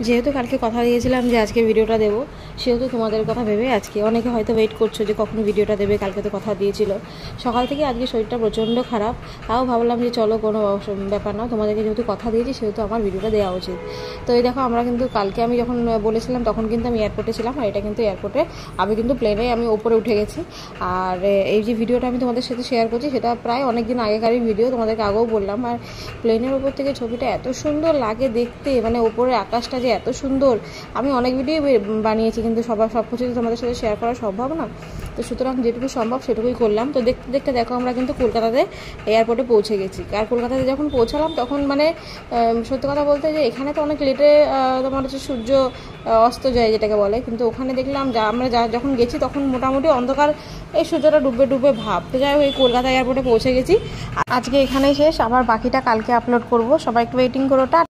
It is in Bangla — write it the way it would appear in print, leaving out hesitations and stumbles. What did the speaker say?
যেহেতু কালকে কথা দিয়েছিলাম যে আজকে ভিডিওটা দেবো, সেহেতু তোমাদের কথা ভেবে আজকে অনেকে হয়তো ওয়েট করছো যে কখনো ভিডিওটা দেবে, কালকে তো কথা দিয়েছিল। সকাল থেকে আজকে শরীরটা প্রচণ্ড খারাপ, তাও ভাবলাম যে চলো কোনো ব্যাপার না, তোমাদেরকে যেহেতু কথা দিয়েছি সেহেতু আমার ভিডিওটা দেওয়া উচিত। তো এই দেখো আমরা কিন্তু কালকে আমি যখন বলেছিলাম তখন কিন্তু আমি এয়ারপোর্টে ছিলাম, আর এটা কিন্তু এয়ারপোর্টে, আমি কিন্তু প্লেনে আমি ওপরে উঠে গেছি। আর এই যে ভিডিওটা আমি তোমাদের সাথে শেয়ার করছি সেটা প্রায় অনেক দিন আগেকারই ভিডিও, তোমাদেরকে আগেও বললাম। আর প্লেনের ওপর থেকে ছবিটা এত সুন্দর লাগে দেখতে, মানে ওপরে আকাশটা যে এত সুন্দর, আমি অনেক ভিডিও বানিয়েছি কিন্তু সব কিছু তোমাদের সাথে শেয়ার করা সম্ভব না, তো সুতরাং যেটুকু সম্ভব সেটুকুই করলাম। তো দেখতে দেখতে দেখো আমরা কিন্তু কলকাতাতে এয়ারপোর্টে পৌঁছে গেছি। আর কলকাতাতে যখন পৌঁছালাম তখন মানে সত্যি কথা বলতে যে এখানে তো অনেক লেটে তোমার হচ্ছে সূর্য অস্ত যায় যেটাকে বলে, কিন্তু ওখানে দেখলাম আমরা যখন গেছি তখন মোটামুটি অন্ধকার, এই সূর্যটা ডুবে ডুবে ভাব। তো যাই হোক এই কলকাতা এয়ারপোর্টে পৌঁছে গেছি। আজকে এখানেই শেষ, আবার বাকিটা কালকে আপলোড করব, সবাই একটু ওয়েটিং করো।